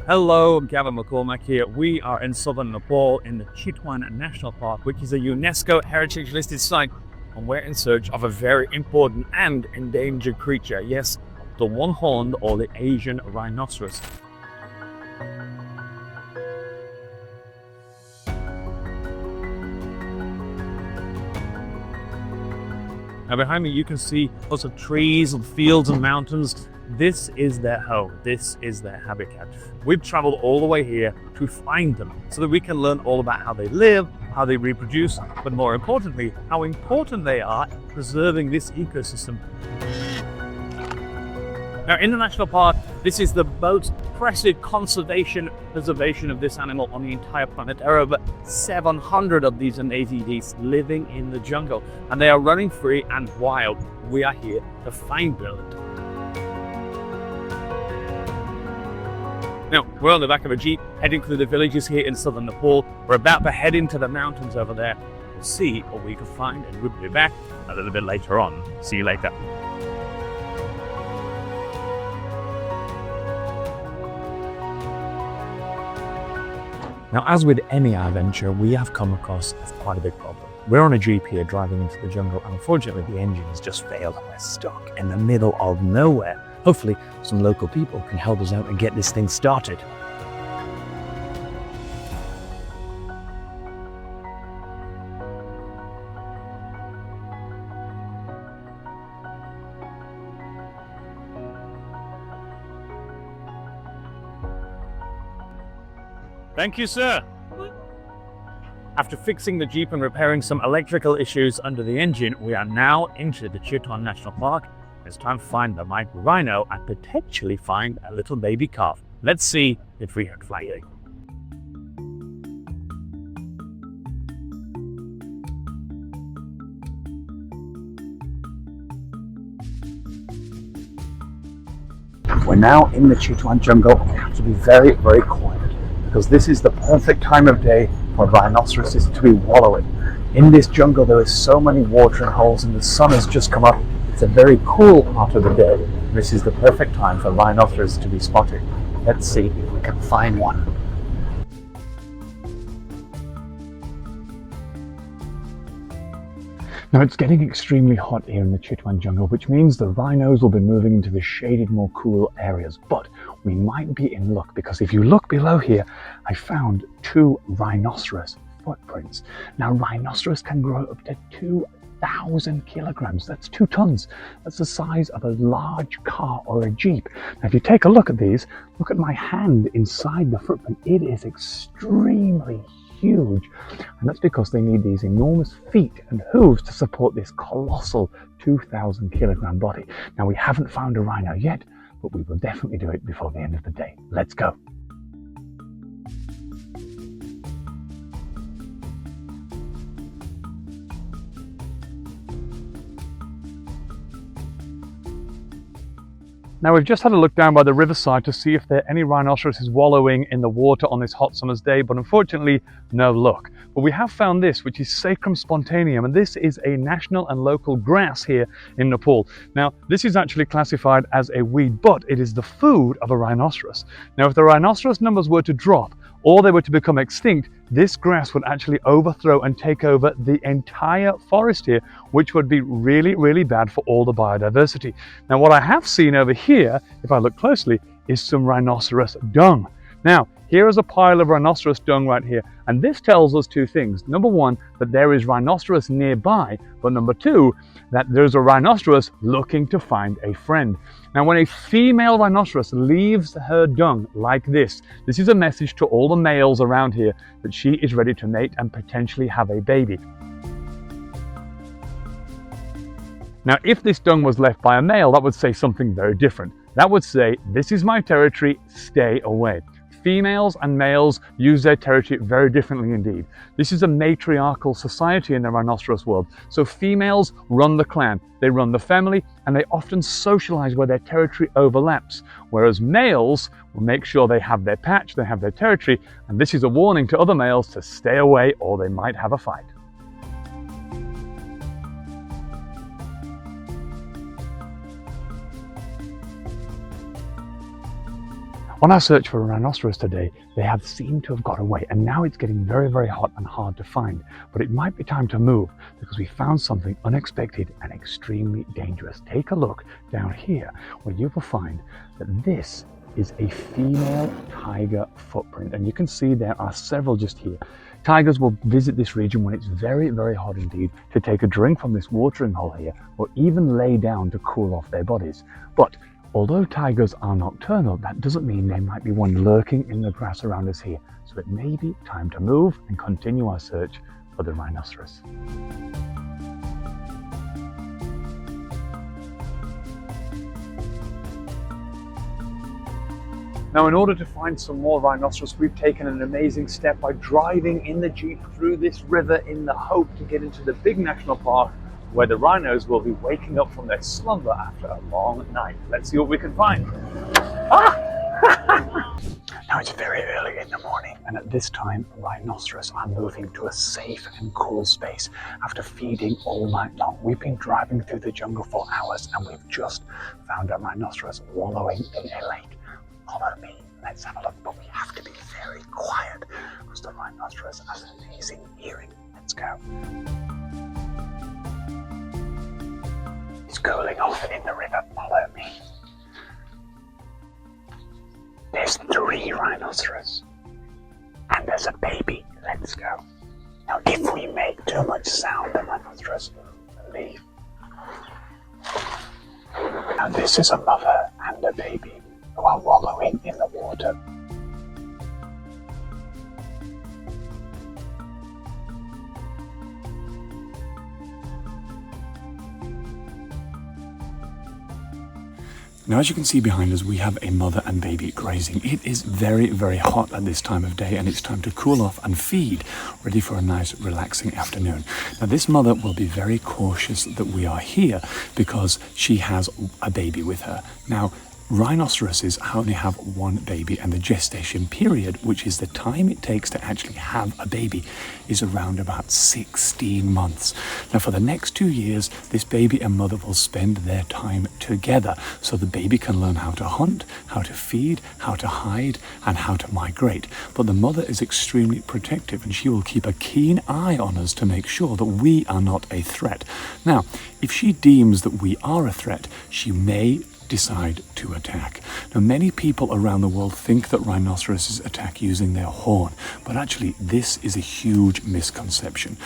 Hello, Gavin McCormack here. We are in southern Nepal in the Chitwan National Park, which is a UNESCO heritage listed site, and we're in search of a very important and endangered creature. Yes, the one-horned or the Asian rhinoceros. Now behind me you can see lots of trees and fields and mountains. This is their home, this is their habitat. We've traveled all the way here to find them so that we can learn all about how they live, how they reproduce, but more importantly, how important they are in preserving this ecosystem. Now in the national park, this is the most impressive preservation of this animal on the entire planet. There are over 700 of these amazing geese living in the jungle, and they are running free and wild. We are here to find them. Now, we're on the back of a jeep heading through the villages here in southern Nepal. We're about to head into the mountains over there. We'll see what we can find, and we'll be back a little bit later on. See you later. Now, as with any adventure, we have come across quite a big problem. We're on a jeep here driving into the jungle, and unfortunately the engine has just failed and we're stuck in the middle of nowhere. Hopefully some local people can help us out and get this thing started. Thank you, sir. After fixing the Jeep and repairing some electrical issues under the engine, we are now into the Chitwan National Park. It's time to find the mighty rhino and potentially find a little baby calf. Let's see if we can find it. We're now in the Chitwan jungle. We have to be very, very quiet, because this is the perfect time of day for rhinoceroses to be wallowing. In this jungle there is so many watering holes and the sun has just come up. It's a very cool part of the day. This is the perfect time for rhinoceros to be spotted. Let's see if we can find one. Now it's getting extremely hot here in the Chitwan jungle, which means the rhinos will be moving into the shaded, more cool areas. But we might be in luck, because if you look below here, I found 2 rhinoceros footprints. Now rhinoceros can grow up to 2,000 kilograms. That's 2 tons. That's the size of a large car or a jeep. Now if you take a look at these, look at my hand inside the footprint. It is extremely huge, and that's because they need these enormous feet and hooves to support this colossal 2,000 kilogram body. Now we haven't found a rhino yet, but we will definitely do it before the end of the day. Let's go. Now we've just had a look down by the riverside to see if there are any rhinoceroses wallowing in the water on this hot summer's day, but unfortunately no luck. But we have found this, which is Sacrum spontaneum, and this is a national and local grass here in Nepal. Now this is actually classified as a weed, but it is the food of a rhinoceros. Now if the rhinoceros numbers were to drop, or they were to become extinct, this grass would actually overthrow and take over the entire forest here, which would be really, really bad for all the biodiversity. Now, what I have seen over here, if I look closely, is some rhinoceros dung. Now, here is a pile of rhinoceros dung right here, and this tells us 2 things. Number 1, that there is rhinoceros nearby, but number 2, that there's a rhinoceros looking to find a friend. Now, when a female rhinoceros leaves her dung like this is a message to all the males around here that she is ready to mate and potentially have a baby. Now, if this dung was left by a male, that would say something very different. That would say, this is my territory, stay away. Females and males use their territory very differently indeed. This is a matriarchal society in the rhinoceros world. So females run the clan, they run the family, and they often socialize where their territory overlaps. Whereas males will make sure they have their patch, they have their territory, and this is a warning to other males to stay away or they might have a fight. On our search for a rhinoceros today, they have seemed to have got away, and now it's getting very, very hot and hard to find. But it might be time to move because we found something unexpected and extremely dangerous. Take a look down here where you will find that this is a female tiger footprint, and you can see there are several just here. Tigers will visit this region when it's very, very hot indeed to take a drink from this watering hole here, or even lay down to cool off their bodies. But although tigers are nocturnal, that doesn't mean there might be one lurking in the grass around us here. So it may be time to move and continue our search for the rhinoceros. Now, in order to find some more rhinoceros, we've taken an amazing step by driving in the Jeep through this river in the hope to get into the big national park where the rhinos will be waking up from their slumber after a long night. Let's see what we can find. Now it's very early in the morning, and at this time, rhinoceros are moving to a safe and cool space after feeding all night long. We've been driving through the jungle for hours, and we've just found a rhinoceros wallowing in a lake. Follow me, let's have a look, but we have to be very quiet because the rhinoceros has amazing hearing. Let's go. It's cooling off in the river, follow me. There's 3 rhinoceros and there's a baby. Let's go. Now if we make too much sound, the rhinoceros will leave. Now this is a mother and a baby who are wallowing in the water. Now, as you can see behind us, we have a mother and baby grazing. It is very, very hot at this time of day, and it's time to cool off and feed, ready for a nice, relaxing afternoon. Now, this mother will be very cautious that we are here because she has a baby with her. Now, rhinoceroses only have one baby, and the gestation period, which is the time it takes to actually have a baby, is around about 16 months. Now for the next 2 years, this baby and mother will spend their time together, so the baby can learn how to hunt, how to feed, how to hide, and how to migrate. But the mother is extremely protective, and she will keep a keen eye on us to make sure that we are not a threat. Now, if she deems that we are a threat, she may decide to attack. Now, many people around the world think that rhinoceroses attack using their horn, but actually this is a huge misconception.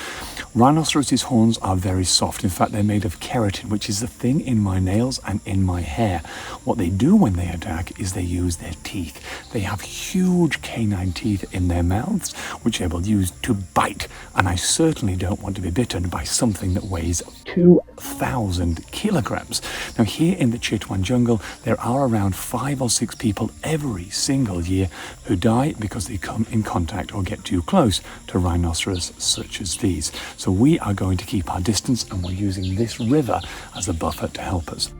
Rhinoceroses' horns are very soft. In fact, they're made of keratin, which is the thing in my nails and in my hair. What they do when they attack is they use their teeth. They have huge canine teeth in their mouths, which they will use to bite, and I certainly don't want to be bitten by something that weighs 2,000 kilograms. Now, here in the Chitwan jungle, there are around 5 or 6 people every single year who die because they come in contact or get too close to rhinoceros such as these. So we are going to keep our distance, and we're using this river as a buffer to help us.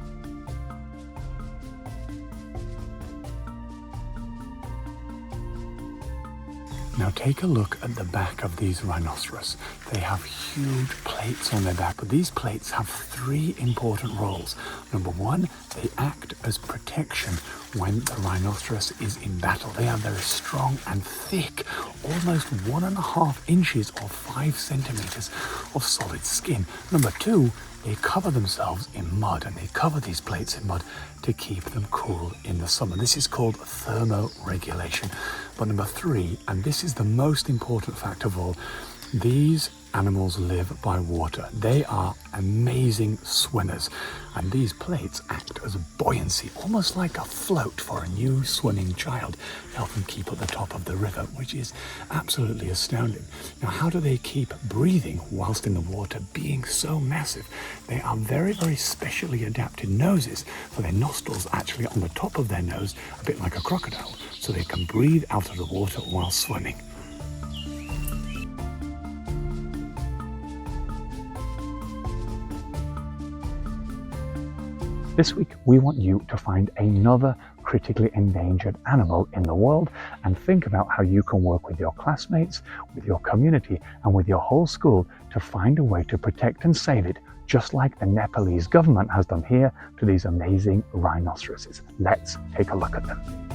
Now take a look at the back of these rhinoceros. They have huge plates on their back, but these plates have 3 important roles. Number 1, they act as protection when the rhinoceros is in battle. They are very strong and thick, almost 1.5 inches or 5 centimeters of solid skin. Number 2, they cover themselves in mud, and they cover these plates in mud to keep them cool in the summer. This is called thermoregulation. But number 3, and this is the most important fact of all, these animals live by water. They are amazing swimmers, and these plates act as buoyancy, almost like a float for a new swimming child, to help them keep at the top of the river, which is absolutely astounding. Now, how do they keep breathing whilst in the water, being so massive? They are very, very specially adapted noses, for their nostrils actually on the top of their nose, a bit like a crocodile, so they can breathe out of the water while swimming. This week, we want you to find another critically endangered animal in the world and think about how you can work with your classmates, with your community, and with your whole school to find a way to protect and save it, just like the Nepalese government has done here to these amazing rhinoceroses. Let's take a look at them.